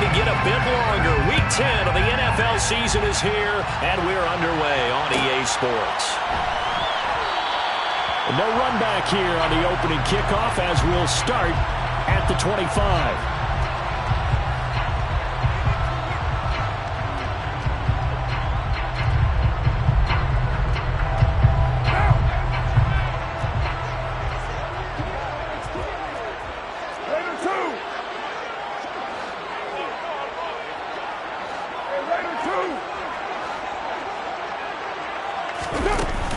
to get a bit longer. Week 10 of the NFL season is here, and we're underway on EA Sports. No run back here on the opening kickoff as we'll start at the 25.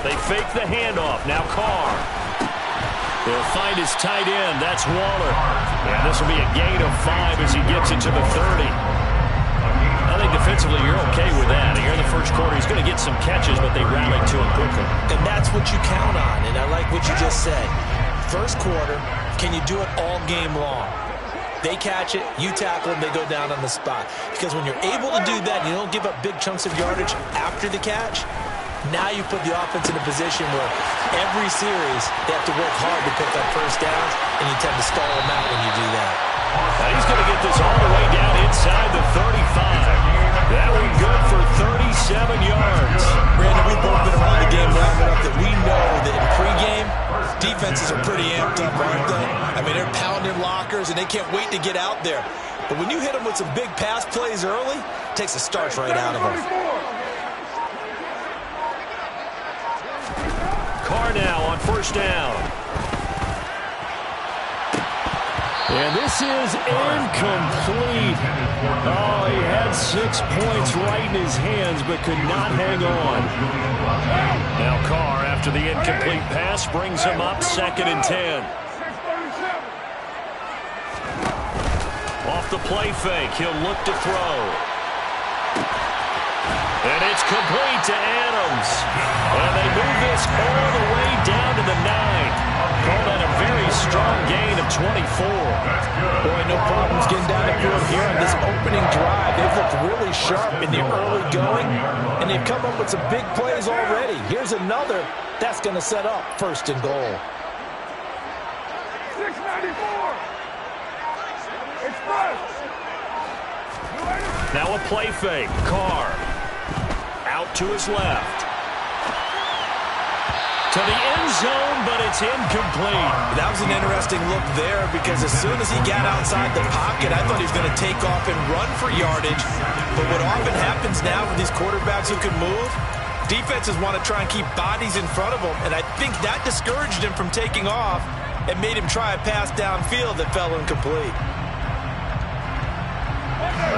They fake the handoff. Now Carr. They'll find his tight end. That's Waller. And this will be a gain of 5 as he gets into the 30. I think defensively you're okay with that. Here in the first quarter, he's going to get some catches, but they rallied to him quickly. And that's what you count on, and I like what you just said. First quarter, can you do it all game long? They catch it, you tackle them, they go down on the spot. Because when you're able to do that, and you don't give up big chunks of yardage after the catch, now you put the offense in a position where every series they have to work hard to pick up first downs, and you tend to stall them out when you do that. Now he's going to get this all the way down inside the 35. That one good for 37 yards. Brandon, we've both been around the game long enough that we know that in pregame, defenses are pretty amped up, aren't they? I mean, they're pounding lockers, and they can't wait to get out there. But when you hit them with some big pass plays early, it takes the starch right out of them. Carr now on first down. And this is incomplete. Oh, he had 6 points right in his hands, but could not hang on. Now Carr, after the incomplete pass, brings him up 2nd and 10. Off the play fake, he'll look to throw. And it's complete to Adams. And they move this all the way down to the 9. Call that a very strong gain of 24. Boy, no problems getting down the field here on this opening drive. They've looked really sharp in the early going, and they've come up with some big plays already. Here's another that's going to set up 1st and goal. 694. Express. Now a play fake. Carr. Out to his left. To the end zone, but it's incomplete. That was an interesting look there because as soon as he got outside the pocket, I thought he was going to take off and run for yardage. But what often happens now with these quarterbacks who can move, defenses want to try and keep bodies in front of them, and I think that discouraged him from taking off and made him try a pass downfield that fell incomplete.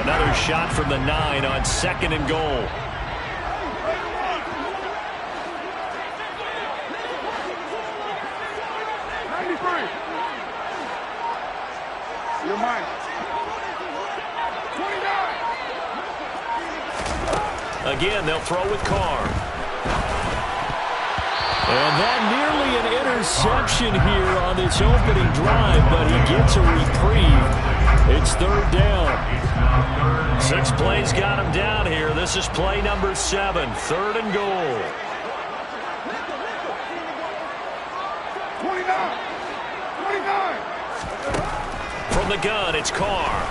Another shot from the 9 on 2nd and goal. Your mind. 29. Again, they'll throw with Carr. And that nearly an interception here on this opening drive, but he gets a reprieve. It's 3rd down. 6 plays got him down here. This is play number 7, 3rd and goal. 29. From the gun, it's Carr.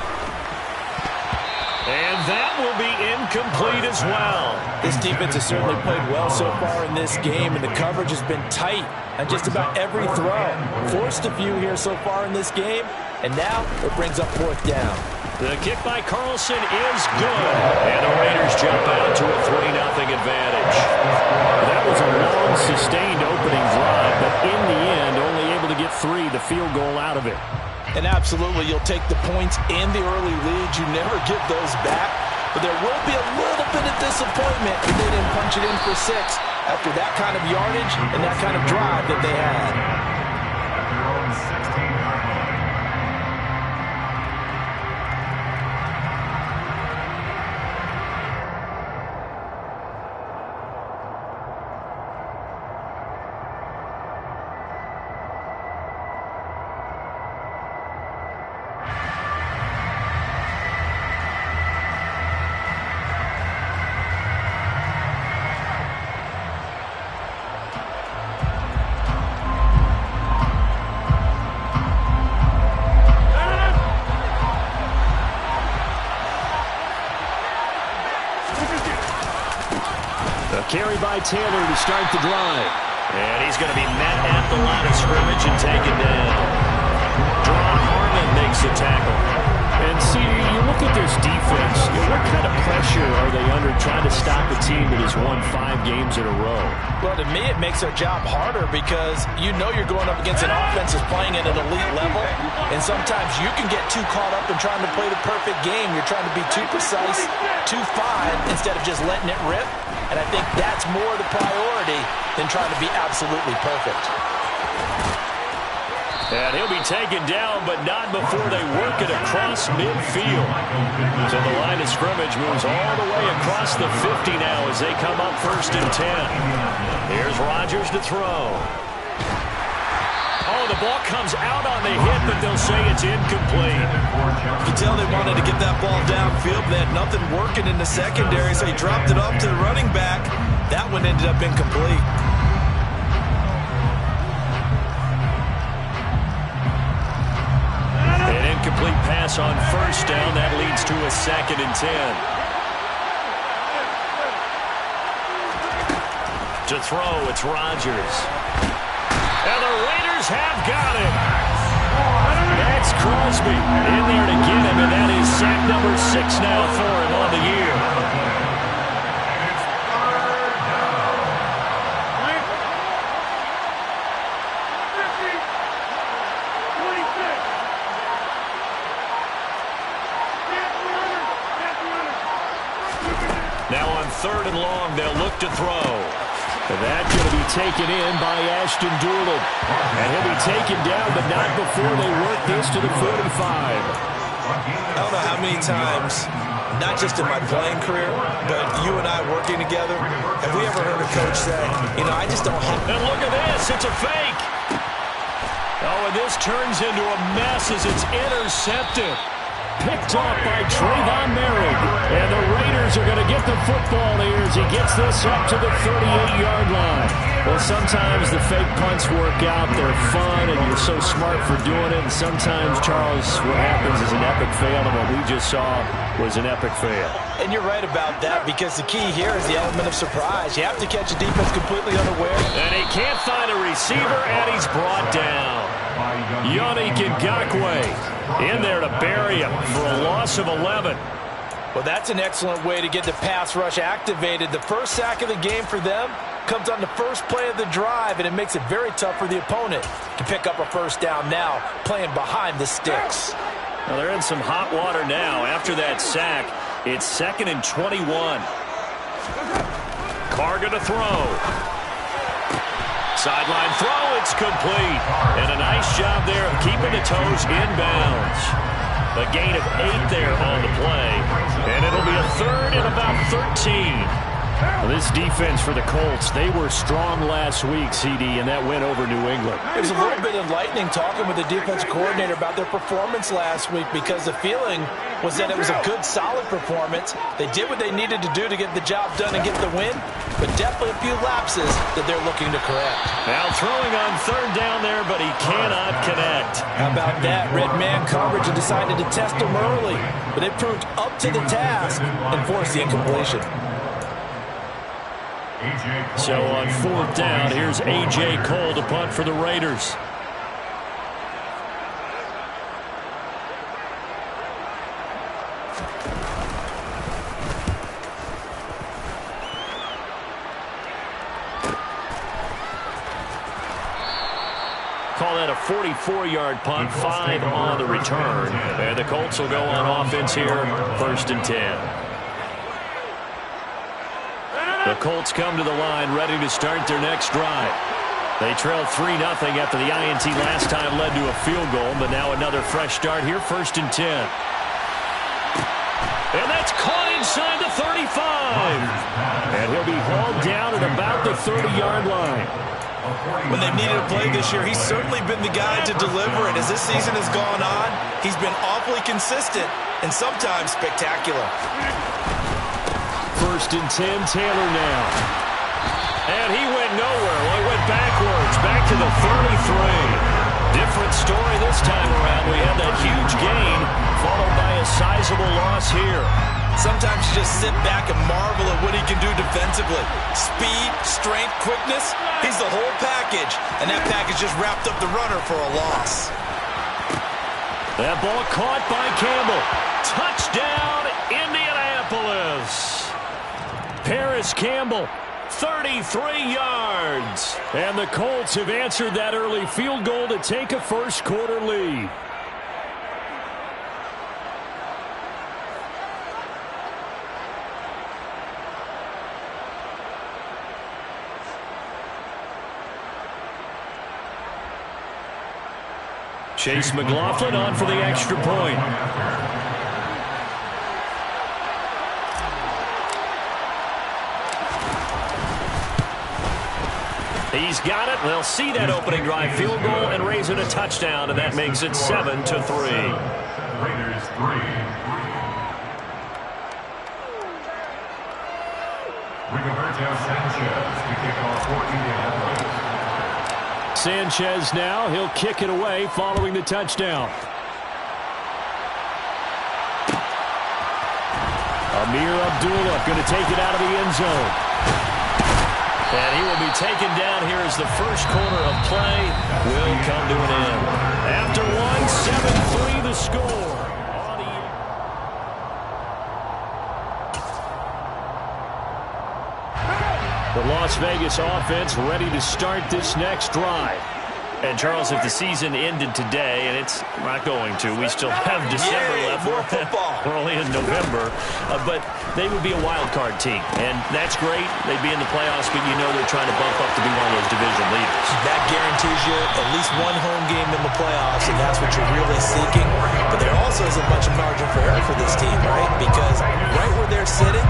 And that will be incomplete as well. This defense has certainly played well so far in this game, and the coverage has been tight on just about every throw. Forced a few here so far in this game, and now it brings up 4th down. The kick by Carlson is good. And the Raiders jump out to a 3-0 advantage. That was a long, sustained opening drive, but in the end, only able to get 3, the field goal out of it. And absolutely, you'll take the points and the early lead. You never give those back. But there will be a little bit of disappointment if they didn't punch it in for 6 after that kind of yardage and that kind of drive that they had. by Taylor to start the drive. And he's going to be met at the line of scrimmage and taken down. John Harmon makes the tackle. And see, you look at this defense, what kind of pressure are they under trying to stop a team that has won 5 games in a row? Well, to me, it makes their job harder because you know you're going up against an offense that's playing at an elite level, and sometimes you can get too caught up in trying to play the perfect game. You're trying to be too precise, too fine, instead of just letting it rip, and I think that's more the priority than trying to be absolutely perfect. And he'll be taken down, but not before they work it across midfield. So the line of scrimmage moves all the way across the 50 now as they come up 1st and 10. Here's Rodgers to throw. Oh, the ball comes out on the hit, but they'll say it's incomplete. You can tell they wanted to get that ball downfield. They had nothing working in the secondary, so he dropped it off to the running back. That one ended up incomplete. Complete pass on 1st down. That leads to a 2nd and 10. To throw, it's Rodgers. And the Raiders have got him. That's Crosby in there to get him, and that is sack number 6 now for him on the year. Now on 3rd and long, they'll look to throw. And that's going to be taken in by Ashton Dulin. And he'll be taken down, but not before they work this to the 45. I don't know how many times, not just in my playing career, but you and I working together, have we ever heard a coach say, you know, I just don't have... And look at this, it's a fake. Oh, and this turns into a mess as it's intercepted. Picked off by Trayvon Merrick. And the Raiders are going to get the football here as he gets this up to the 38-yard line. Well, sometimes the fake punts work out. They're fun, and you're so smart for doing it. And sometimes, Charles, what happens is an epic fail, and what we just saw was an epic fail. And you're right about that, because the key here is the element of surprise. You have to catch a defense completely unaware. And he can't find a receiver, and he's brought down. Yannick Ngakoue in there to bury him for a loss of 11. Well, that's an excellent way to get the pass rush activated. The first sack of the game for them comes on the first play of the drive, and it makes it very tough for the opponent to pick up a 1st down now, playing behind the sticks. Well, they're in some hot water now. After that sack, it's 2nd and 21. Carr going to throw. Sideline throw, it's complete. And a nice job there of keeping the toes inbounds. A gain of 8 there on the play. And it'll be a 3rd and about 13. Well, this defense for the Colts, they were strong last week, CD, and that went over New England. It was a little bit enlightening talking with the defense coordinator about their performance last week, because the feeling was that it was a good, solid performance. They did what they needed to do to get the job done and get the win, but definitely a few lapses that they're looking to correct. Now throwing on 3rd down there, but he cannot connect. How about that? Red man coverage and decided to test him early, but they proved up to the task and forced the incompletion. So on 4th down, here's A.J. Cole to punt for the Raiders. Call that a 44-yard punt, 5 on the return. And the Colts will go on offense here, 1st and 10. The Colts come to the line ready to start their next drive. They trailed 3-0 after the INT last time led to a field goal, but now another fresh start here, 1st and 10. And that's caught inside the 35. And he'll be hauled down at about the 30-yard line. When they've needed a play this year, he's certainly been the guy to deliver it. As this season has gone on, he's been awfully consistent and sometimes spectacular. 1st and 10, Taylor now. And he went nowhere. Well, he went backwards, back to the 33. Different story this time around. We had that huge gain, followed by a sizable loss here. Sometimes you just sit back and marvel at what he can do defensively. Speed, strength, quickness, he's the whole package. And that package just wrapped up the runner for a loss. That ball caught by Campbell. Touchdown, Indianapolis. Paris Campbell, 33 yards. And the Colts have answered that early field goal to take a first-quarter lead. Chase McLaughlin on for the extra point. He's got it. They'll see that opening drive field goal and raise it a touchdown, and that makes it 7-3. Raiders 3. Rigoberto Sanchez to kick off for Indianapolis. Sanchez now, he'll kick it away following the touchdown. Amir Abdullah going to take it out of the end zone. And he will be taken down here as the first quarter of play will come to an end. After one, 7-3 the score. The Las Vegas offense ready to start this next drive. And, Charles, if the season ended today, and it's not going to, we still have December left. More football. We're only in November. But they would be a wild card team. And that's great. They'd be in the playoffs, but you know they're trying to bump up to be one of those division leaders. That guarantees you at least one home game in the playoffs, and that's what you're really seeking. But there also isn't much margin for error for this team, right? Because right where they're sitting,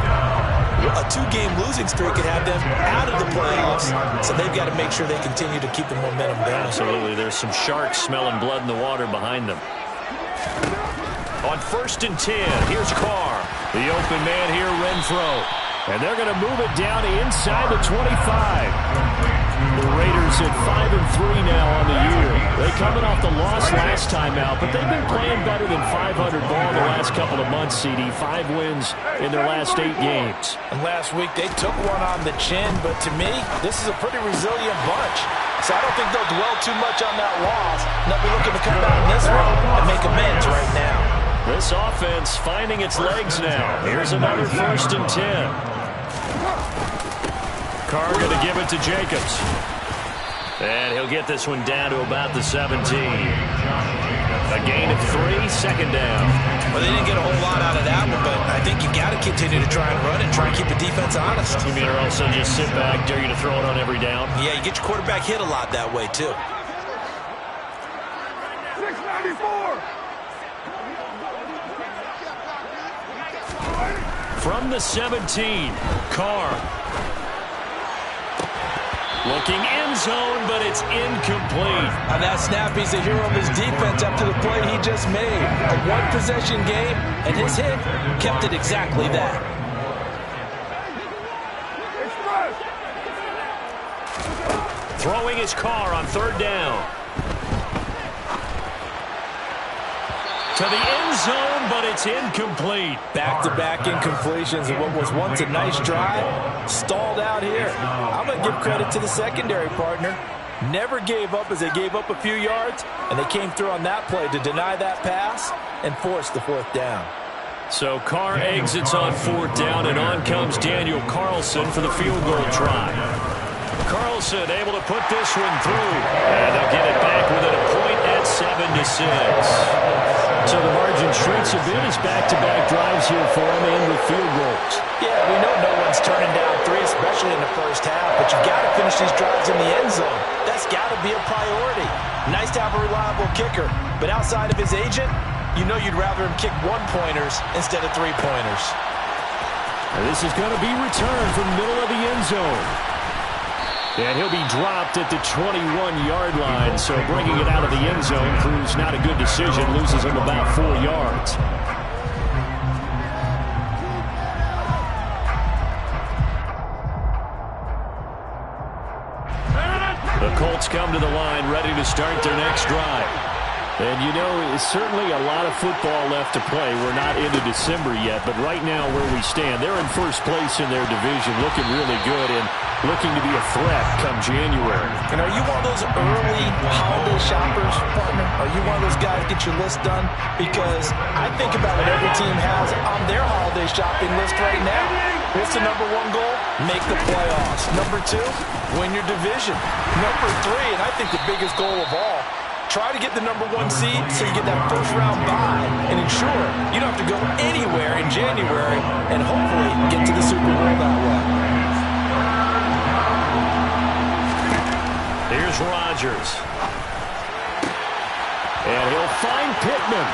a 2-game losing streak could have them out of the playoffs, so they've got to make sure they continue to keep the momentum going. Absolutely. There's some sharks smelling blood in the water behind them. On 1st and 10, here's Carr. The open man here, Renfro. And they're going to move it down inside the 25. The Raiders at 5-3 now on the year. They coming off the loss last time out, but they've been playing better than 500 ball the last couple of months, CD. 5 wins in their last 8 games. And last week they took one on the chin, but to me, this is a pretty resilient bunch. So I don't think they'll dwell too much on that loss. They'll be looking to come out in this one and make amends right now. This offense finding its legs now. Here's another 1st and 10. Carr going to give it to Jacobs. And he'll get this one down to about the 17. A gain of 3, second down. Well, they didn't get a whole lot out of that one, but I think you got to continue to try and run and try and keep the defense honest. You mean or also just sit back, dare you to throw it on every down? Yeah, you get your quarterback hit a lot that way, too. 694. From the 17, Carr. Looking end zone, but it's incomplete. On that snap, he's a hero of his defense up to the play he just made. A one-possession game, and his hit kept it exactly that. Throwing his Carr on 3rd down. To the end zone, but it's incomplete. Back-to-back incompletions of what was once a nice drive. Stalled out here. I'm going to give credit to the secondary partner. Never gave up as they gave up a few yards, and they came through on that play to deny that pass and force the 4th down. So Carr exits on 4th down, and on comes Daniel Carlson for the field goal try. Carlson able to put this one through, and they'll get it back within a point at 7-6. So the margin shrinks a bit as back-to-back drives here for him and with field goals. Yeah, we know no one's turning down 3, especially in the first half, but you've got to finish these drives in the end zone. That's got to be a priority. Nice to have a reliable kicker, but outside of his agent, you know you'd rather him kick 1-pointers instead of 3-pointers. And this is going to be returned from the middle of the end zone. And he'll be dropped at the 21-yard line, so bringing it out of the end zone proves not a good decision, loses him about 4 yards. The Colts come to the line ready to start their next drive. And, you know, it's certainly a lot of football left to play. We're not into December yet, but right now where we stand, they're in first place in their division, looking really good and looking to be a threat come January. And are you one of those early holiday shoppers, partner? Are you one of those guys get your list done? Because I think about what every team has on their holiday shopping list right now. What's the number one goal? Make the playoffs. Number two, win your division. Number three, and I think the biggest goal of all, try to get the number one seed so you get that first round bye and ensure you don't have to go anywhere in January and hopefully get to the Super Bowl that way. Here's Rodgers. And he'll find Pittman.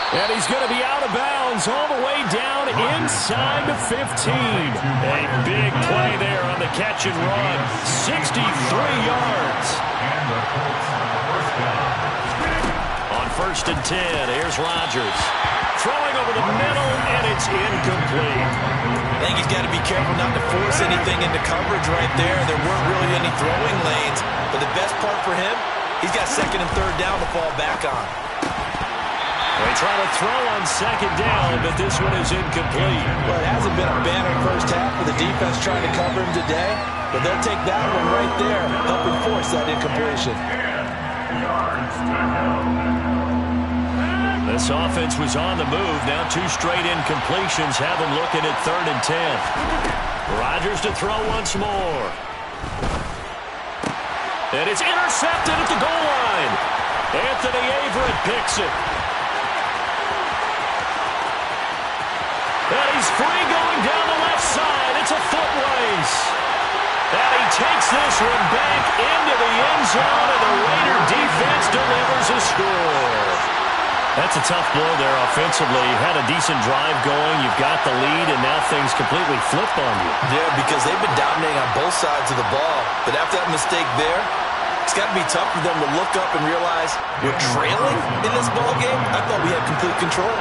And he's going to be out of bounds all the way down inside the 15. A big play there on the catch and run. 63 yards. On 1st and 10, here's Rodgers. Throwing over the middle, and it's incomplete. I think he's got to be careful not to force anything into coverage right there. There weren't really any throwing lanes. But the best part for him, he's got 2nd and 3rd down to fall back on. They try to throw on 2nd down, but this one is incomplete. Well, it hasn't been a banner first half for the defense trying to cover him today, but they'll take that one right there, helping force that incompletion. This offense was on the move. Now 2 straight incompletions have them looking at 3rd and 10. Rodgers to throw once more. And it's intercepted at the goal line. Anthony Averett picks it. And he's free going down the left side. It's a foot race. And he takes this one back into the end zone, and the Raider defense delivers a score. That's a tough blow there offensively. You had a decent drive going. You've got the lead, and now things completely flip on you. Yeah, because they've been dominating on both sides of the ball. But after that mistake there, it's got to be tough for them to look up and realize we're trailing in this ball game. I thought we had complete control.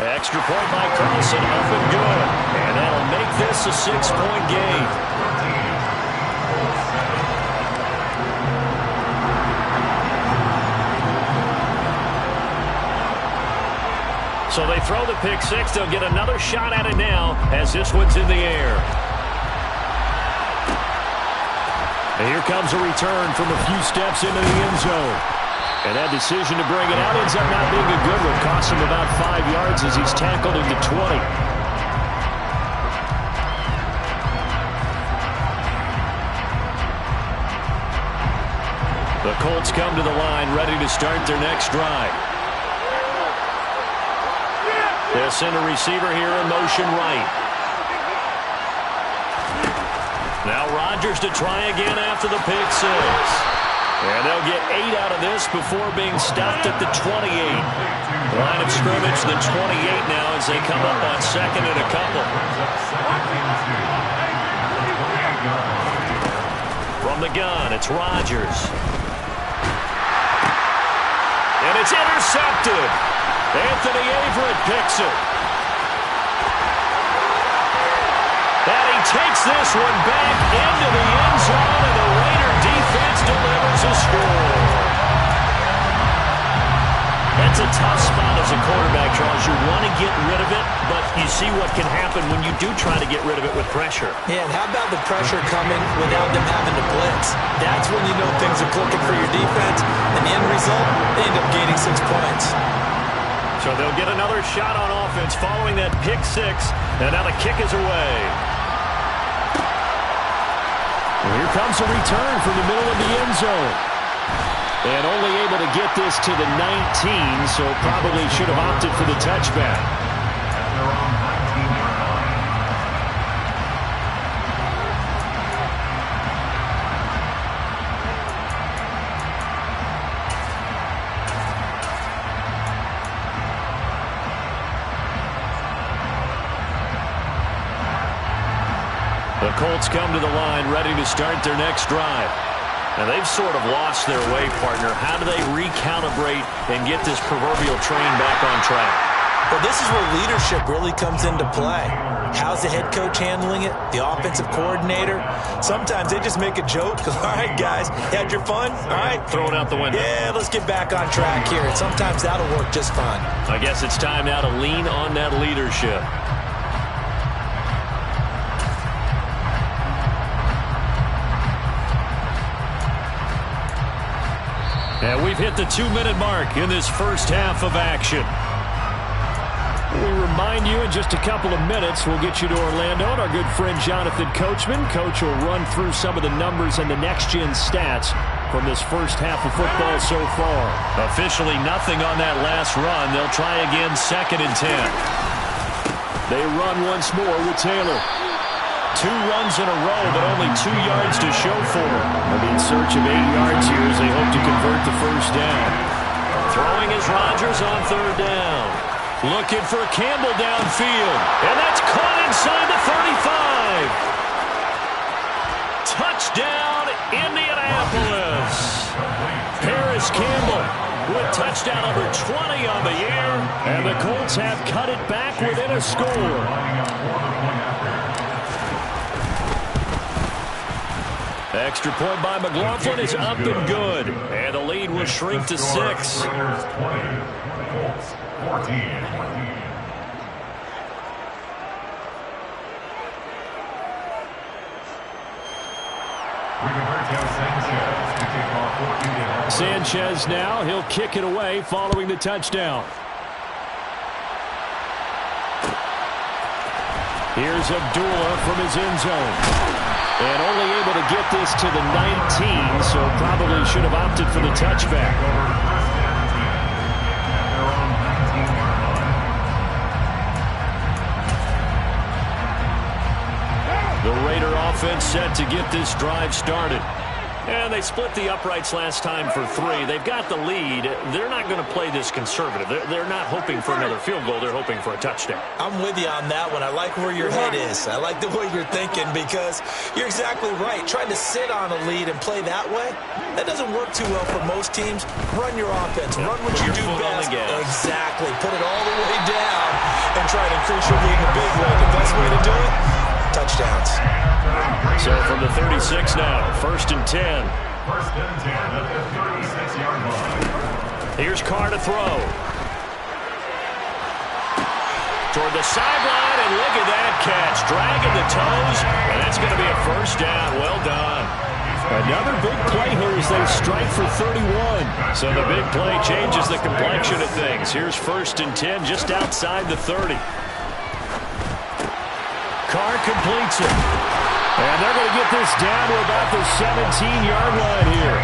Extra point by Carlson, up and good. And that'll make this a 6-point game. So they throw the pick six. They'll get another shot at it now as this one's in the air. And here comes a return from a few steps into the end zone. And that decision to bring it out ends up not being a good one. Costs him about 5 yards as he's tackled into 20. The Colts come to the line ready to start their next drive. They'll send a receiver here in motion right. Now Rodgers to try again after the pick six. And they'll get 8 out of this before being stopped at the 28. Line of scrimmage, the 28 now as they come up on 2nd and a couple. From the gun, it's Rodgers. And it's intercepted. Anthony Averett picks it. And he takes this one back into the end zone, and the Raider defense delivers a score. That's a tough spot as a quarterback, Charles. You want to get rid of it, but you see what can happen when you do try to get rid of it with pressure. Yeah, and how about the pressure coming without them having to blitz? That's when you know things are clicking for your defense, and the end result, they end up gaining 6 points. So they'll get another shot on offense following that pick six, and now the kick is away. Well, here comes a return from the middle of the end zone. And only able to get this to the 19, so probably should have opted for the touchback. The Colts come to the line ready to start their next drive. And they've sort of lost their way, partner. How do they recalibrate and get this proverbial train back on track? Well, this is where leadership really comes into play. How's the head coach handling it? The offensive coordinator? Sometimes they just make a joke. All right, guys, you had your fun? All right. Throw it out the window. Yeah, let's get back on track here. And sometimes that'll work just fine. I guess it's time now to lean on that leadership. And we've hit the 2-minute mark in this first half of action. We remind you in just a couple of minutes, we'll get you to Orlando and our good friend Jonathan Coachman. Coach will run through some of the numbers and the next-gen stats from this first half of football so far. Officially nothing on that last run. They'll try again 2nd and 10. They run once more with Taylor. 2 runs in a row, but only 2 yards to show for it. They'll be in search of 8 yards here as they hope to convert the first down. Throwing is Rodgers on 3rd down. Looking for Campbell downfield. And that's caught inside the 35. Touchdown, Indianapolis. Paris Campbell with touchdown number 20 on the year. And the Colts have cut it back within a score. Extra point by McLaughlin is up and good. And the lead will shrink to 6. 14. Sanchez now, he'll kick it away following the touchdown. Here's Abdullah from his end zone. And only able to get this to the 19, so probably should have opted for the touchback. The Raider offense set to get this drive started. And they split the uprights last time for 3. They've got the lead. They're not going to play this conservative. They're not hoping for another field goal. They're hoping for a touchdown. I'm with you on that one. I like where your head is. I like the way you're thinking because you're exactly right. Trying to sit on a lead and play that way, that doesn't work too well for most teams. Run your offense. Run what you do best. Exactly. Put it all the way down and try to increase your lead in a big way. The best way to do it, touchdowns. So from the 36 now, 1st and 10. 1st and 10 at the 36-yard line. Here's Carr to throw. Toward the sideline, and look at that catch. Dragging the toes, and that's going to be a first down. Well done. Another big play here as they strike for 31. So the big play changes the complexion of things. Here's 1st and 10 just outside the 30. Carr completes it. And they're going to get this down to about the 17-yard line here.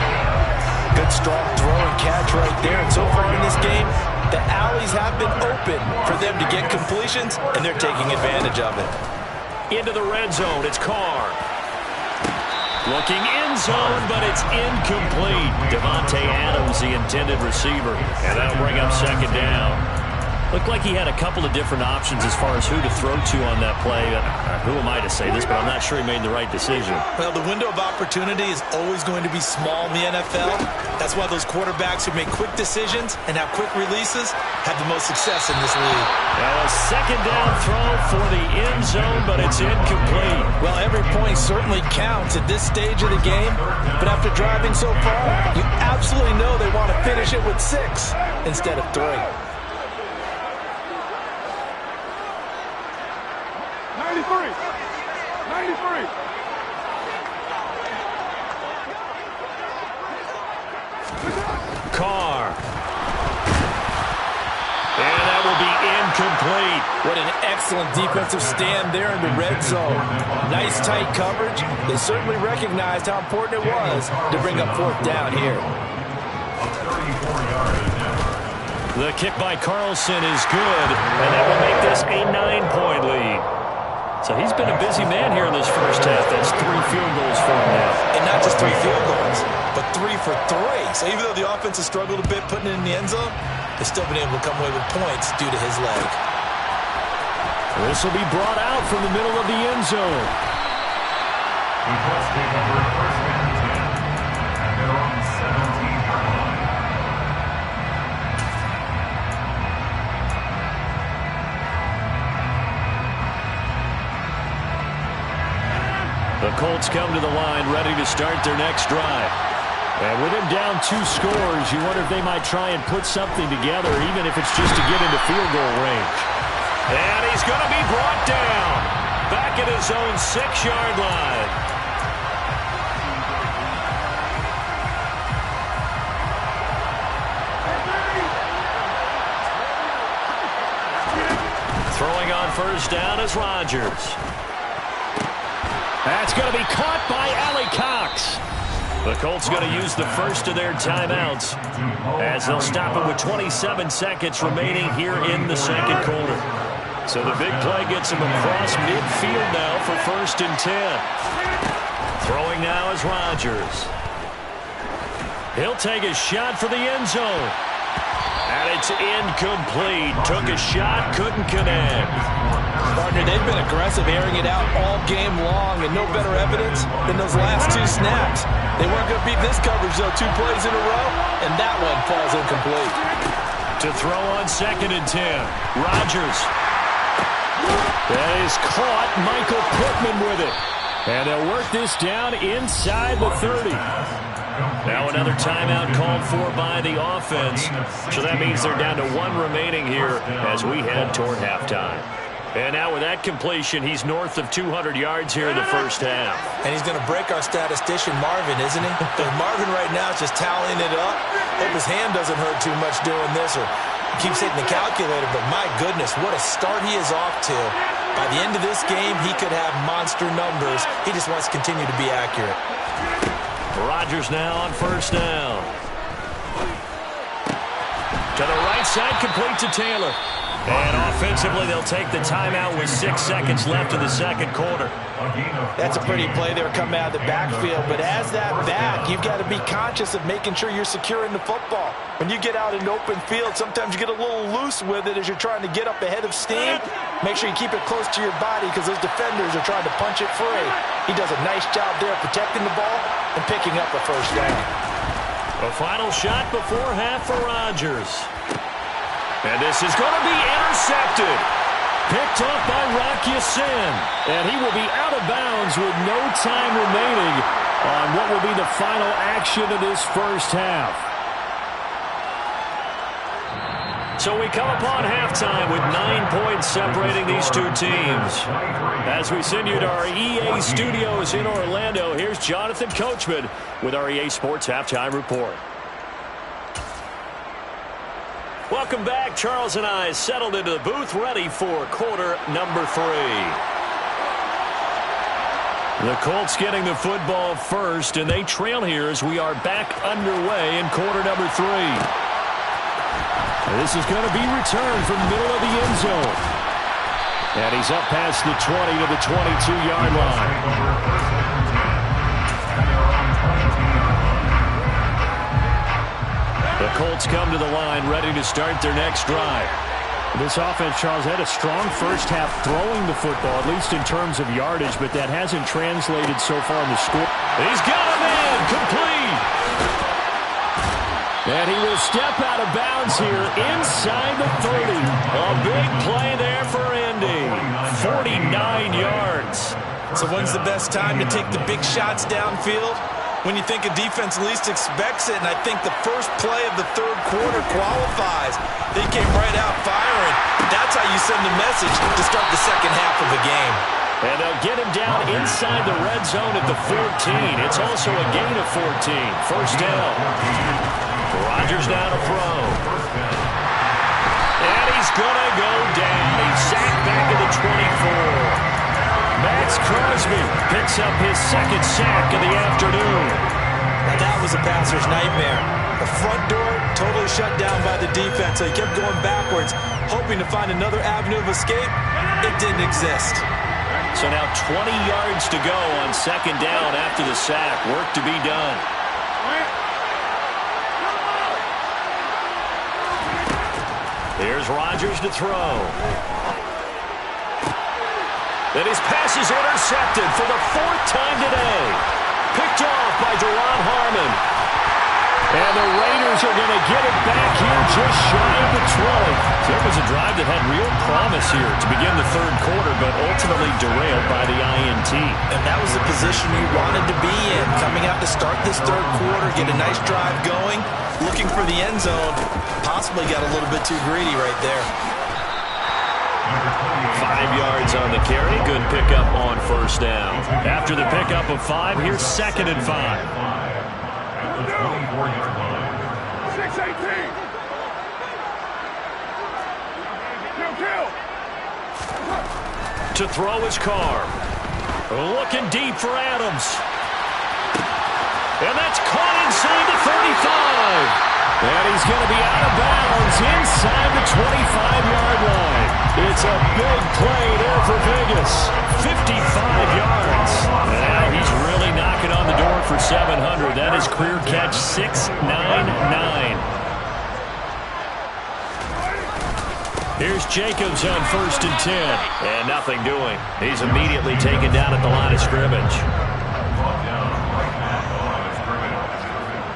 Good strong throw and catch right there. And so far in this game, the alleys have been open for them to get completions, and they're taking advantage of it. Into the red zone, it's Carr. Looking in zone, but it's incomplete. Devontae Adams, the intended receiver. And that'll bring up 2nd down. Looked like he had a couple of different options as far as who to throw to on that play. Who am I to say this, but I'm not sure he made the right decision. Well, the window of opportunity is always going to be small in the NFL. That's why those quarterbacks who make quick decisions and have quick releases have the most success in this league. Now a 2nd down throw for the end zone, but it's incomplete. Well, every point certainly counts at this stage of the game, but after driving so far, you absolutely know they want to finish it with 6 instead of 3. 93. Carr. And that will be incomplete. What an excellent defensive stand there in the red zone. Nice tight coverage. They certainly recognized how important it was to bring up 4th down here. The kick by Carlson is good, and that will make this a 9-point lead. So he's been a busy man here in this first half. That's 3 field goals for him now. And not just 3 field goals, but 3 for 3. So even though the offense has struggled a bit putting it in the end zone, they've still been able to come away with points due to his leg. This will be brought out from the middle of the end zone. The Colts take over 1st and 10 at their own 17-yard line. Colts come to the line, ready to start their next drive. And with him down 2 scores, you wonder if they might try and put something together, even if it's just to get into field goal range. And he's going to be brought down back at his own 6-yard line. Throwing on first down is Rodgers. That's going to be caught by Allie Cox. The Colts going to use the first of their timeouts as they'll stop it with 27 seconds remaining here in the second quarter. So the big play gets him across midfield now for 1st and 10. Throwing now is Rodgers. He'll take a shot for the end zone. And it's incomplete. Took a shot, couldn't connect. Partner, they've been aggressive, airing it out all game long, and no better evidence than those last 2 snaps. They weren't going to beat this coverage, though, 2 plays in a row, and that one falls incomplete. To throw on 2nd and 10, Rodgers. That is caught. Michael Pittman with it. And they'll work this down inside the 30. Now another timeout called for by the offense. So that means they're down to 1 remaining here as we head toward halftime. And now with that completion, he's north of 200 yards here in the first half. And he's going to break our statistician Marvin, isn't he? Because Marvin right now is just tallying it up. Hope his hand doesn't hurt too much doing this, or he keeps hitting the calculator. But my goodness, what a start he is off to. By the end of this game, he could have monster numbers. He just wants to continue to be accurate. Rodgers now on first down. To the right side, complete to Taylor. And offensively, they'll take the timeout with 6 seconds left in the second quarter. That's a pretty play there coming out of the backfield. But as that back, you've got to be conscious of making sure you're securing the football. When you get out in open field, sometimes you get a little loose with it as you're trying to get up ahead of steam. Make sure you keep it close to your body because those defenders are trying to punch it free. He does a nice job there protecting the ball and picking up a first down. A final shot before half for Rodgers. And this is going to be intercepted. Picked off by Rock Ya-Sin. And he will be out of bounds with no time remaining on what will be the final action of this first half. So we come upon halftime with 9 points separating these 2 teams. As we send you to our EA studios in Orlando, here's Jonathan Coachman with our EA Sports Halftime Report. Welcome back. Charles and I settled into the booth ready for quarter number 3. The Colts getting the football first, and they trail here as we are back underway in quarter number 3. This is going to be returned from the middle of the end zone. And he's up past the 20 to the 22-yard line. The Colts come to the line ready to start their next drive. This offense, Charles, had a strong first half throwing the football, at least in terms of yardage, but that hasn't translated so far in the score. He's got him in, complete. And he will step out of bounds here inside the 30. A big play there for Indy. 49 yards. So when's the best time to take the big shots downfield? When you think a defense least expects it, and I think the first play of the third quarter qualifies. They came right out firing. That's how you send a message to start the second half of the game. And they'll get him down inside the red zone at the 14. It's also a gain of 14. First down. Rodgers now to throw. And he's going to go down. He's sacked back at the 24. Max Crosby picks up his second sack of the afternoon. Now that was a passer's nightmare. The front door totally shut down by the defense. So he kept going backwards, hoping to find another avenue of escape. It didn't exist. So now 20 yards to go on second down after the sack. Work to be done. Here's Rodgers to throw. And his pass is intercepted for the 4th time today. Picked off by Duron Harmon. And the Raiders Broncos are going to get it back here just shy of the 20. So it was a drive that had real promise here to begin the third quarter, but ultimately derailed by the INT. And that was the position you wanted to be in. Coming out to start this third quarter, get a nice drive going, looking for the end zone. Possibly got a little bit too greedy right there. 5 yards on the carry. Good pickup on first down. After the pickup of 5, here's 2nd and 5. At the 24-yard line. 6-18. To throw his Carr. Looking deep for Adams. And that's caught inside the 35. And he's going to be out of bounds inside the 25-yard line. It's a big play there for Vegas. 55 yards. And now he's really knocking on the door for 700. That is career catch 699. Here's Jacobs on 1st and 10. And nothing doing. He's immediately taken down at the line of scrimmage. Brought down right at the line of scrimmage.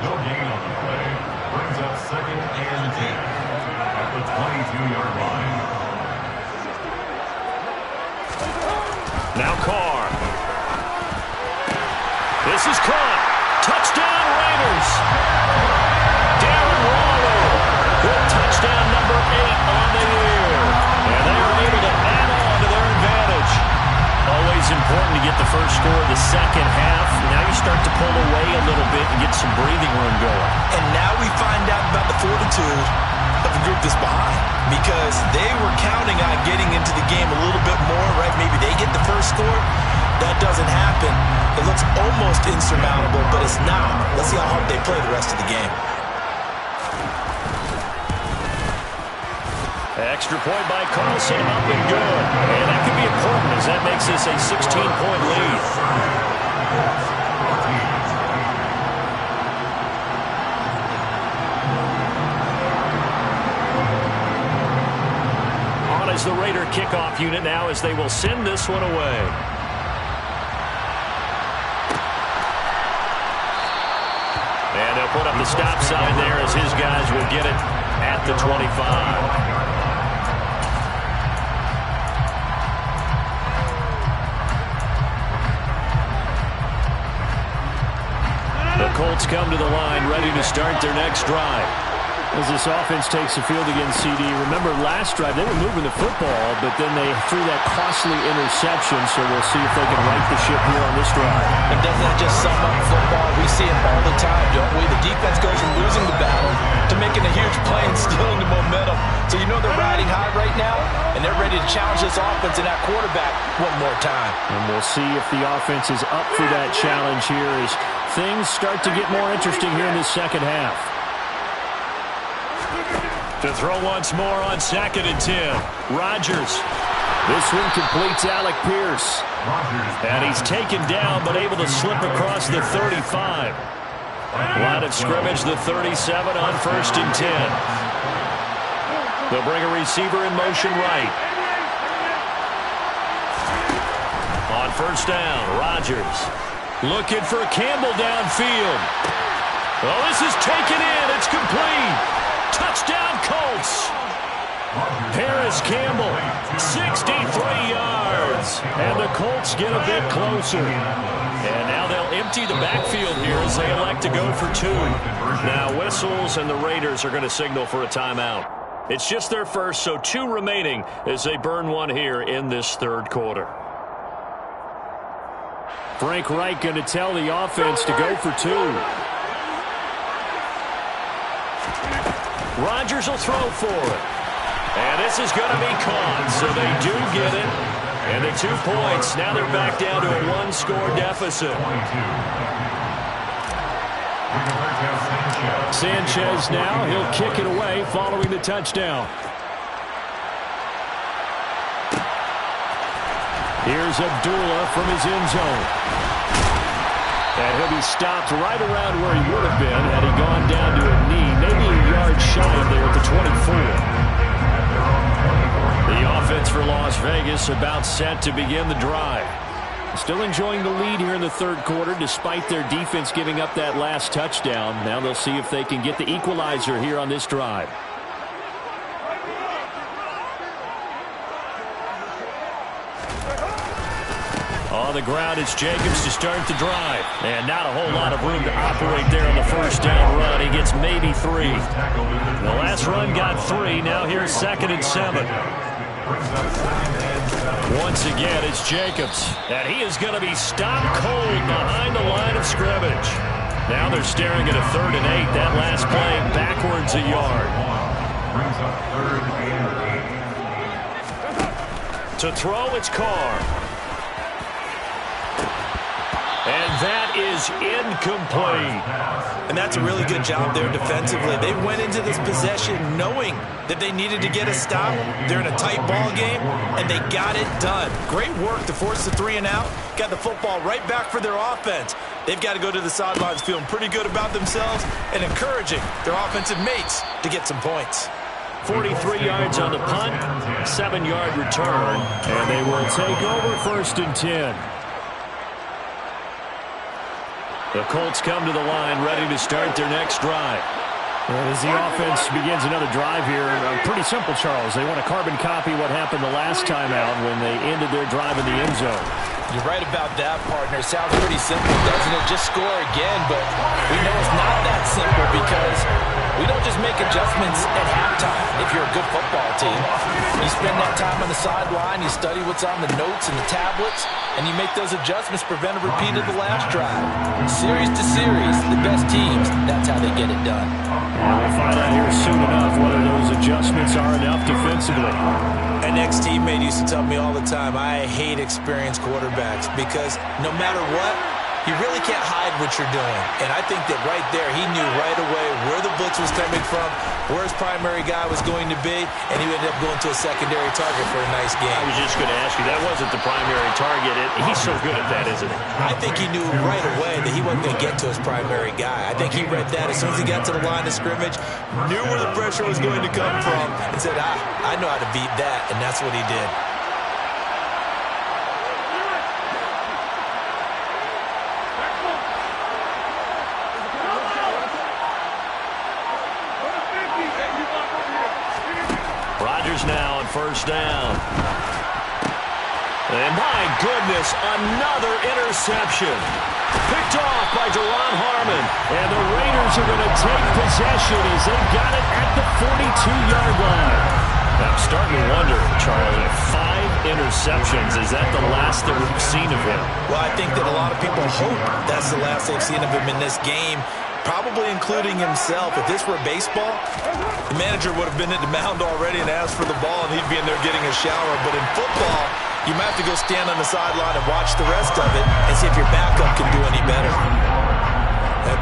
No gain on the play. Brings up 2nd and 10 at the 22-yard line. Now Carr. This is caught. Touchdown Raiders. Darren Waller. Good touchdown number 8 on the year. And they are able to add on to their advantage. Always important to get the first score of the second half. Now you start to pull away a little bit and get some breathing room going. And now we find out about the fortitude of the group that's behind, because they were counting on getting into the game a little bit more, right? Maybe they get the first score. That doesn't happen. It looks almost insurmountable, but it's not. Let's see how hard they play the rest of the game. Extra point by Carlson, up and good. And that could be important as that makes this a 16-point lead. On as the Raider kickoff unit now as they will send this one away. And they'll put up the stop sign there as his guys will get it at the 25. The Colts come to the line, ready to start their next drive. As this offense takes the field against CD, remember last drive they were moving the football, but then they threw that costly interception, so we'll see if they can right the ship here on this drive. And doesn't that just sum up football? We see it all the time, don't we? The defense goes from losing the battle to making a huge play and stealing the momentum. So you know they're riding high right now, and they're ready to challenge this offense and that quarterback one more time. And we'll see if the offense is up for that challenge here as things start to get more interesting here in this second half. To throw once more on 2nd and 10. Rodgers. This one completes Alec Pierce. And he's taken down but able to slip across the 35. Line of scrimmage, the 37 on 1st and 10. They'll bring a receiver in motion right. On 1st down, Rodgers. Looking for Campbell downfield. Well, this is taken in. It's complete. Touchdown, Colts. Harris Campbell, 63 yards. And the Colts get a bit closer. And now they'll empty the backfield here as they elect to go for 2. Now whistles and the Raiders are going to signal for a timeout. It's just their first, so 2 remaining as they burn one here in this third quarter. Frank Reich going to tell the offense to go for 2. Rodgers will throw for it. And this is going to be caught, so they do get it. And the 2 points, now they're back down to a 1-score deficit. Sanchez now, he'll kick it away following the touchdown. Here's Abdullah from his end zone. And he'll be stopped right around where he would have been had he gone down to a knee, maybe a yard shy of there at the 24. The offense for Las Vegas about set to begin the drive. Still enjoying the lead here in the third quarter despite their defense giving up that last touchdown. Now they'll see if they can get the equalizer here on this drive. On the ground, it's Jacobs to start the drive. And not a whole lot of room to operate there on the first down run. He gets maybe 3. The last run got 3. Now here's 2nd and 7. Once again, it's Jacobs. And he is going to be stopped cold behind the line of scrimmage. Now they're staring at a 3rd and 8. That last play backwards a yard. To throw, it's Carr. And that is incomplete. And that's a really good job there defensively. They went into this possession knowing that they needed to get a stop. They're in a tight ball game, and they got it done. Great work to force the 3 and out. Got the football right back for their offense. They've got to go to the sidelines feeling pretty good about themselves and encouraging their offensive mates to get some points. 43 yards on the punt, 7-yard return, and they will take over 1st and 10. The Colts come to the line ready to start their next drive. As the offense begins another drive here, pretty simple, Charles. They want to carbon copy what happened the last time out when they ended their drive in the end zone. You're right about that, partner. Sounds pretty simple, doesn't it? Just score again, but we know it's not that simple because we don't just make adjustments at halftime if you're a good football team. You spend that time on the sideline, you study what's on the notes and the tablets, and you make those adjustments, prevent a repeat of the last drive. Series to series, the best teams, that's how they get it done. And we'll find out here soon enough whether those adjustments are enough defensively. An ex-teammate used to tell me all the time, I hate experienced quarterbacks because no matter what, you really can't hide what you're doing. And I think that right there, he knew right away where the blitz was coming from, where his primary guy was going to be, and he ended up going to a secondary target for a nice game. I was just going to ask you, that wasn't the primary target. He's so good at that, isn't he? I think he knew right away that he wasn't going to get to his primary guy. I think he read that as soon as he got to the line of scrimmage, knew where the pressure was going to come from, and said, I know how to beat that, and that's what he did. Now on 1st down. And my goodness, another interception. Picked off by Duron Harmon. And the Raiders are going to take possession as they got it at the 42-yard line. I'm starting to wonder, Charlie, 5 interceptions, is that the last that we've seen of him? Well, I think that a lot of people hope that's the last they've seen of him in this game, probably including himself. If this were baseball, the manager would have been at the mound already and asked for the ball, and he'd be in there getting a shower. But in football, you might have to go stand on the sideline and watch the rest of it and see if your backup can do any better.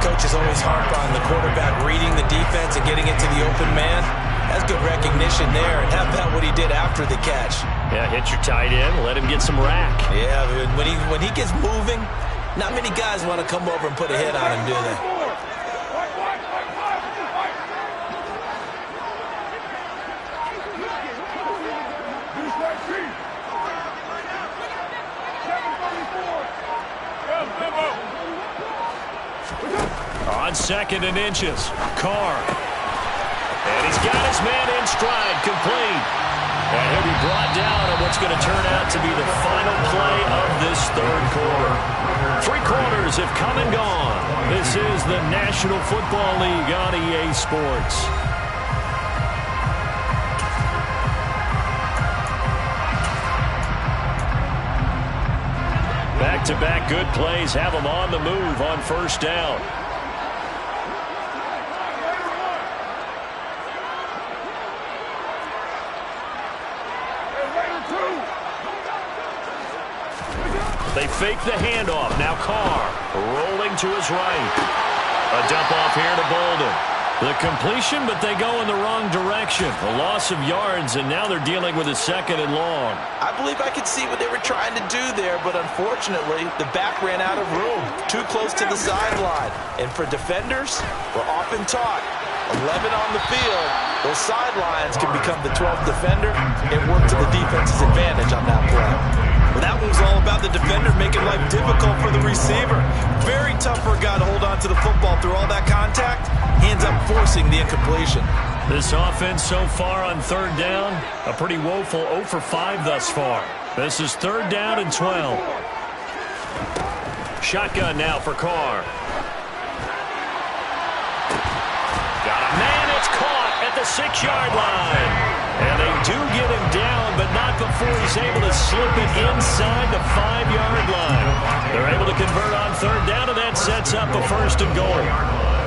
Coaches always harp on the quarterback reading the defense and getting it to the open man. That's good recognition there, and how about what he did after the catch? Yeah, hit your tight end, let him get some rack. Yeah, when he gets moving, not many guys want to come over and put a hit on him, do they? On 2nd and inches, Carr. And he's got his man in stride, complete. And he'll be brought down on what's going to turn out to be the final play of this third quarter. 3 quarters have come and gone. This is the National Football League on EA Sports. Back-to-back good plays have them on the move on 1st down. They fake the handoff. Now Carr rolling to his right. A dump off here to Bolden. The completion, but they go in the wrong direction. A loss of yards, and now they're dealing with a 2nd and long. I believe I could see what they were trying to do there, but unfortunately, the back ran out of room. Too close to the sideline. And for defenders, we're often taught, 11 on the field, those sidelines can become the 12th defender. It worked to the defense's advantage on that play. That one was all about the defender making life difficult for the receiver. Very tough for a guy to hold on to the football through all that contact. He ends up forcing the incompletion. This offense so far on third down, a pretty woeful 0 for 5 thus far. This is 3rd down and 12. Shotgun now for Carr. Got a man, it's caught at the 6-yard line. And they do get him down, but not before he's able to slip it inside the 5-yard line. They're able to convert on 3rd down, and that sets up a 1st and goal.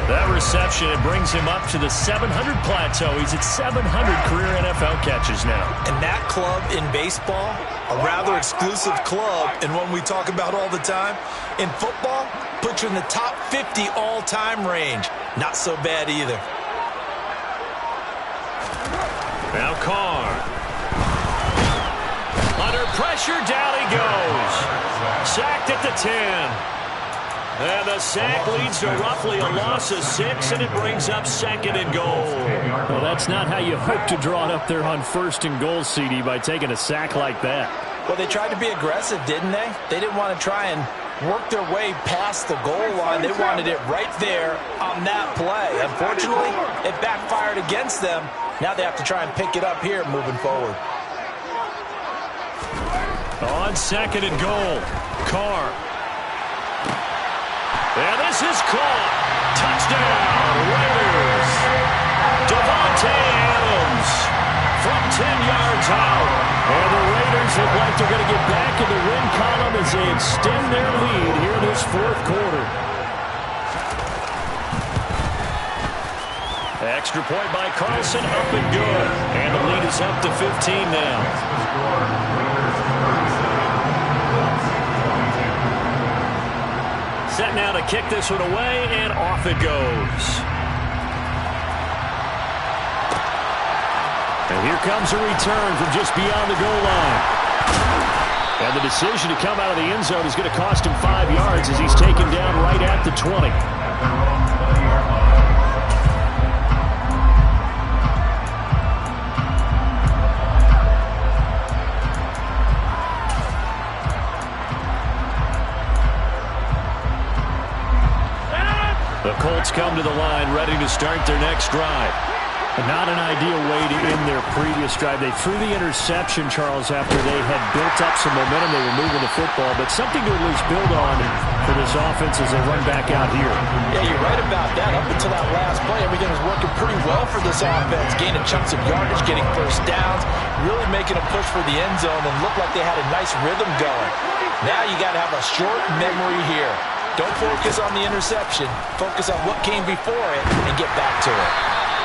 That reception, it brings him up to the 700 plateau. He's at 700 career NFL catches now. And that club in baseball, a rather exclusive club, and one we talk about all the time. In football, puts you in the top 50 all-time range. Not so bad either. Now Carr. Under pressure, down he goes. Sacked at the 10. And the sack leads to roughly a loss of 6, and it brings up 2nd and goal. Well, that's not how you hope to draw it up there on 1st and goal, CD, by taking a sack like that. Well, they tried to be aggressive, didn't they? They didn't want to try and work their way past the goal line. They wanted it right there on that play. Unfortunately, it backfired against them. Now they have to try and pick it up here moving forward. On 2nd and goal, Carr. And this is caught. Touchdown, Raiders. Davante Adams from 10 yards out. And the Raiders look like they're going to get back in the win column as they extend their lead here in this 4th quarter. Extra point by Carlson, up and good. And the lead is up to 15 now. Set now to kick this one away, and off it goes. And here comes a return from just beyond the goal line. And the decision to come out of the end zone is going to cost him 5 yards as he's taken down right at the 20. The Colts come to the line, ready to start their next drive. Not an ideal way to end their previous drive. They threw the interception, Charles, after they had built up some momentum. They were moving the football, but something to at least build on for this offense as they run back out here. Yeah, you're right about that. Up until that last play, everything was working pretty well for this offense. Gaining chunks of yardage, getting first downs, really making a push for the end zone, and looked like they had a nice rhythm going. Now you got to have a short memory here. Don't focus on the interception. Focus on what came before it and get back to it.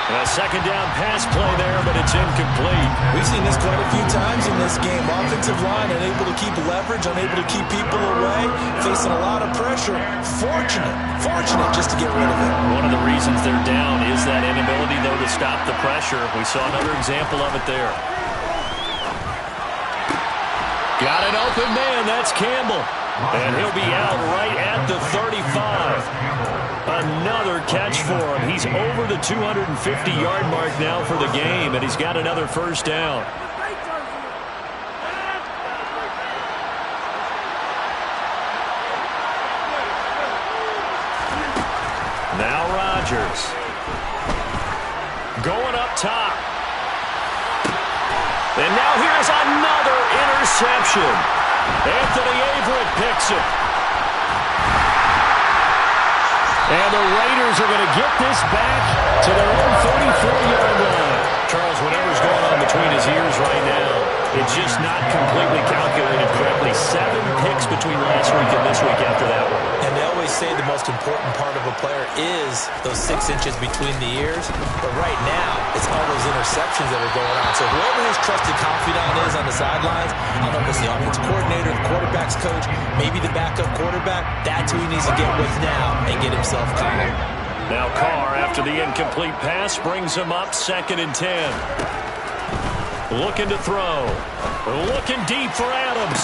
A 2nd down pass play there, but it's incomplete. We've seen this quite a few times in this game. Offensive line unable to keep leverage, unable to keep people away, facing a lot of pressure. Fortunate just to get rid of it. One of the reasons they're down is that inability, though, to stop the pressure. We saw another example of it there. Got an open man. That's Campbell. And he'll be out right at the 35. Another catch for him. He's over the 250-yard mark now for the game, and he's got another first down. Now Rodgers. Going up top. And now here's another interception. Anthony Averett picks it. And the Raiders are going to get this back to their own 34-yard line. Charles, whatever's going on between his ears right now, it's just not completely calculated correctly. 7 picks between last week and this week after that one. And they always say the most important part of a player is those 6 inches between the ears. But right now, it's all those interceptions that are going on. So whoever his trusted confidant is on the sidelines, I don't know if it's the offensive coordinator, the quarterback's coach, maybe the backup quarterback, that's who he needs to get with now and get himself calm. Now Carr, after the incomplete pass, brings him up 2nd and 10. Looking to throw. Looking deep for Adams.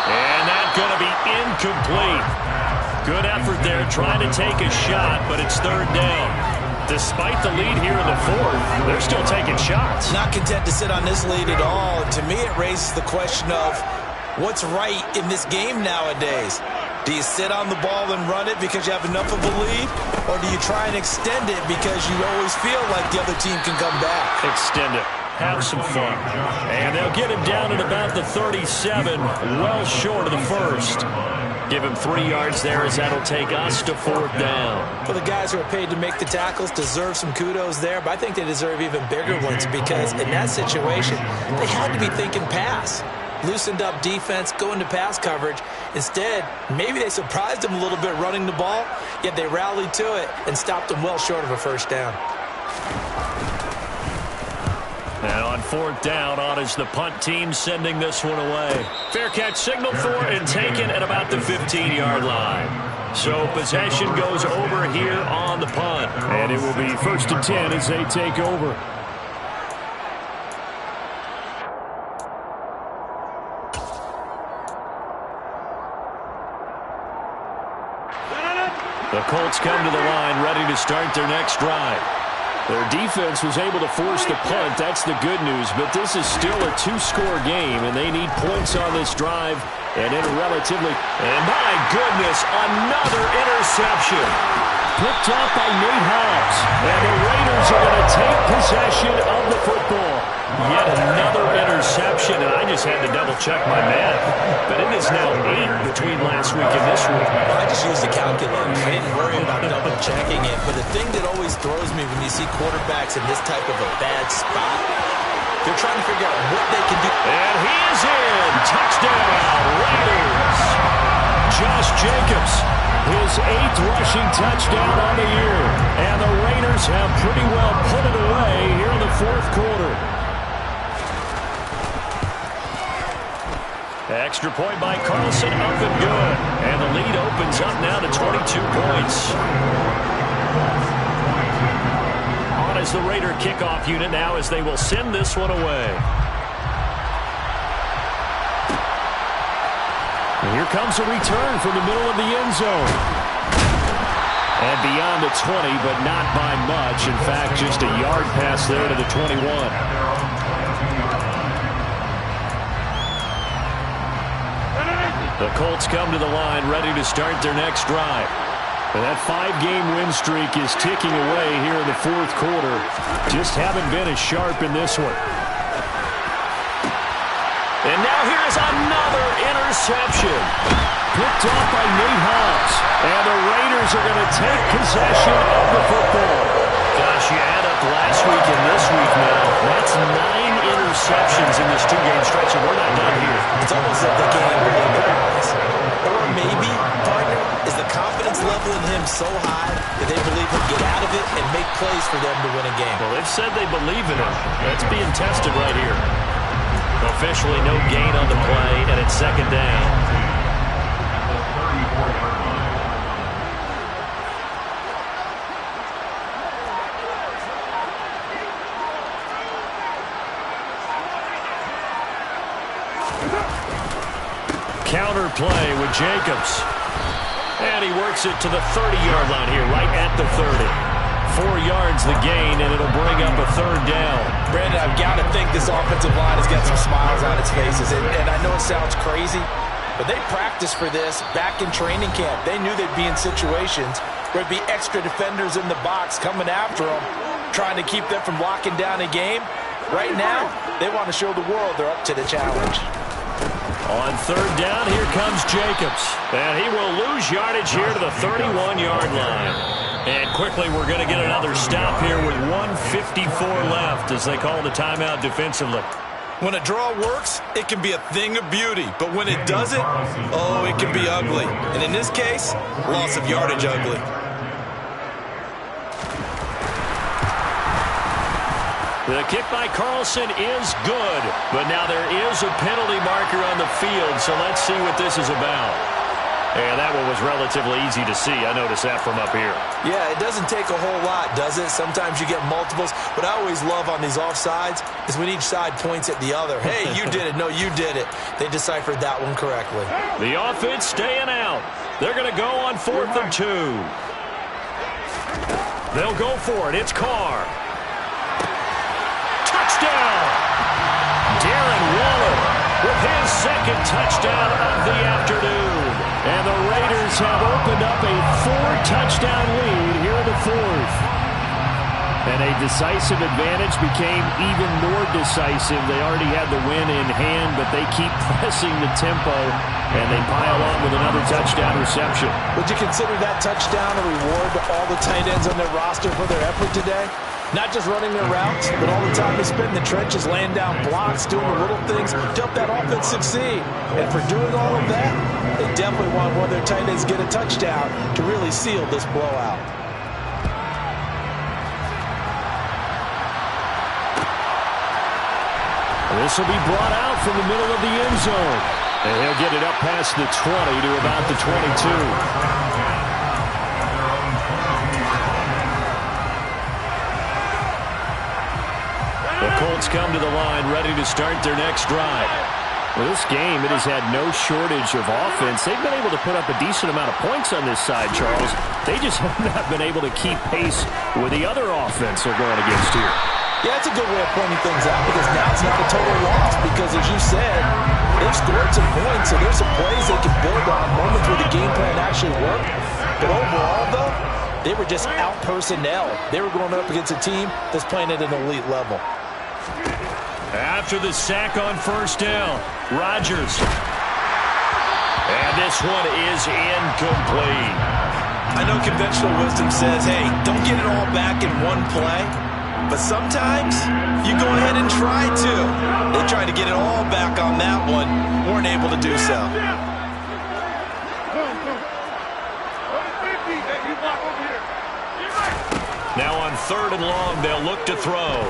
And that's going to be incomplete. Good effort there trying to take a shot, but it's 3rd down. Despite the lead here in the 4th, they're still taking shots. Not content to sit on this lead at all. And to me, it raises the question of, What's right in this game nowadays? Do you sit on the ball and run it because you have enough of a lead? Or do you try and extend it because you always feel like the other team can come back? Extend it. Have some fun. And they'll get him down at about the 37, well short of the first. Give him 3 yards there as that'll take us to 4th down. For the guys who are paid to make the tackles, deserve some kudos there, but I think they deserve even bigger ones because in that situation, they had to be thinking pass. Loosened up defense, going to pass coverage. Instead, maybe they surprised him a little bit running the ball, yet they rallied to it and stopped him well short of a first down. And on 4th down, on is the punt team sending this one away. Fair catch signaled for and taken at about the 15-yard line. So possession goes over here on the punt. And it will be 1st and 10 as they take over. The Colts come to the line ready to start their next drive. Their defense was able to force the punt. That's the good news. But this is still a 2-score game, and they need points on this drive. And in a relatively... And my goodness, another interception. Picked off by Nate Hobbs. And the Raiders are going to take possession of the football. Yet another interception, and I just had to double-check my math. But it is now 8 between last week and this week. Well, I just used a calculator. I didn't worry about double-checking it. But the thing that always throws me when you see quarterbacks in this type of a bad spot, they're trying to figure out what they can do. And he is in. Touchdown, Raiders. Josh Jacobs, his 8th rushing touchdown on the year. And the Raiders have pretty well put it away here in the 4th quarter. Extra point by Carlson, up and good. And the lead opens up now to 22 points. On is the Raider kickoff unit now as they will send this one away. And here comes a return from the middle of the end zone. And beyond the 20, but not by much. In fact, just a yard pass there to the 21. The Colts come to the line ready to start their next drive. And that 5-game win streak is ticking away here in the 4th quarter. Just haven't been as sharp in this one. And now here's another interception. Picked off by Nate Hobbs. And the Raiders are going to take possession of the football. Gosh, you add up last week and this week now. That's 9 interceptions in this 2-game stretch, and we're not done here. It's almost like they can't believe their eyes. Or maybe, partner, is the confidence level in him so high that they believe he'll get out of it and make plays for them to win a game. Well, they've said they believe in him. That's being tested right here. Officially no gain on the play, and it's 2nd down. Counter play with Jacobs. And he works it to the 30-yard line here, right at the 30. 4 yards the gain, and it'll bring up a 3rd down. Brandon, I've got to think this offensive line has got some smiles on its faces. And I know it sounds crazy, but they practiced for this back in training camp. They knew they'd be in situations where there'd be extra defenders in the box coming after them, trying to keep them from locking down a game. Right now, they want to show the world they're up to the challenge. On 3rd down, here comes Jacobs. And he will lose yardage here to the 31-yard line. And quickly, we're going to get another stop here with 1:54 left as they call the timeout defensively. When a draw works, it can be a thing of beauty. But when it doesn't, oh, it can be ugly. And in this case, loss of yardage ugly. The kick by Carlson is good, but now there is a penalty marker on the field, so let's see what this is about. And that one was relatively easy to see. I noticed that from up here. Yeah, it doesn't take a whole lot, does it? Sometimes you get multiples. What I always love on these offsides is when each side points at the other. Hey, you did it. No, you did it. They deciphered that one correctly. The offense staying out. They're going to go on 4th and 2. They'll go for it. It's Carr. Touchdown! Darren Waller with his second touchdown of the afternoon. And the Raiders have opened up a 4-touchdown lead here in the fourth. And a decisive advantage became even more decisive. They already had the win in hand, but they keep pressing the tempo, and they pile on with another touchdown reception. Would you consider that touchdown a reward to all the tight ends on their roster for their effort today? Not just running their routes, but all the time they spent in the trenches, laying down blocks, doing the little things to help that offense succeed. And for doing all of that, they definitely want one of their tight ends to get a touchdown to really seal this blowout. This will be brought out from the middle of the end zone. And he'll get it up past the 20 to about the 22. The Colts come to the line ready to start their next drive. Well, this game, it has had no shortage of offense. They've been able to put up a decent amount of points on this side, Charles. They just have not been able to keep pace with the other offense they're going against here. Yeah, it's a good way of pointing things out because now it's not a total loss because, as you said, they've scored some points, so there's some plays they can build on, moments where the game plan actually worked. But overall, though, they were just out-personnel. They were going up against a team that's playing at an elite level. After the sack on first down, Rodgers. And this one is incomplete. I know conventional wisdom says, hey, don't get it all back in one play. But sometimes you go ahead and try to. They tried to get it all back on that one. Weren't able to do so. Now on 3rd and long, they'll look to throw.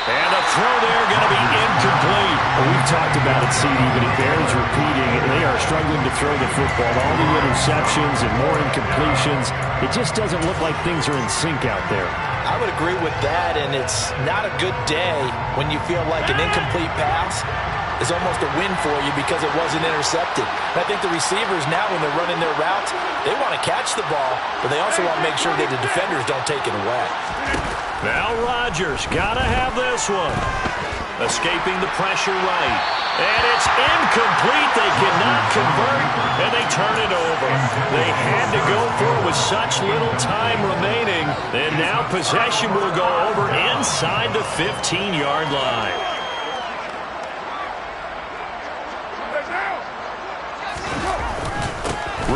And the throw there going to be incomplete. Well, we've talked about it, CD, but it bears repeating. They are struggling to throw the football. All the interceptions and more incompletions. It just doesn't look like things are in sync out there. I would agree with that, and it's not a good day when you feel like an incomplete pass is almost a win for you because it wasn't intercepted. And I think the receivers now, when they're running their routes, they want to catch the ball, but they also want to make sure that the defenders don't take it away. Now Rodgers got to have this one. Escaping the pressure right. And it's incomplete. They cannot convert, and they turn it over. They had to go for it with such little time remaining. And now possession will go over inside the 15-yard line.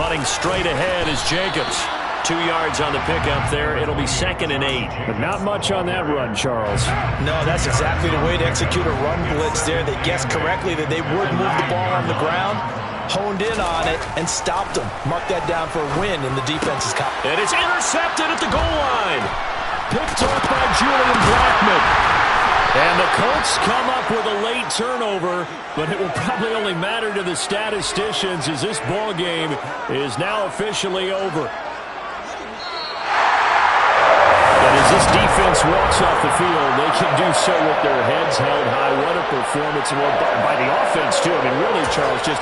Running straight ahead is Jacobs. 2 yards on the pickup there. It'll be 2nd and 8. But not much on that run, Charles. No, that's exactly the way to execute a run blitz there. They guessed correctly that they would move the ball on the ground, honed in on it, and stopped them. Mark that down for a win in the defense's cop. And it's intercepted at the goal line. Picked off by Julian Blackmon. And the Colts come up with a late turnover, but it will probably only matter to the statisticians as this ball game is now officially over. As this defense walks off the field, they can do so with their heads held high. What a performance by the offense, too. I mean, really, Charles, just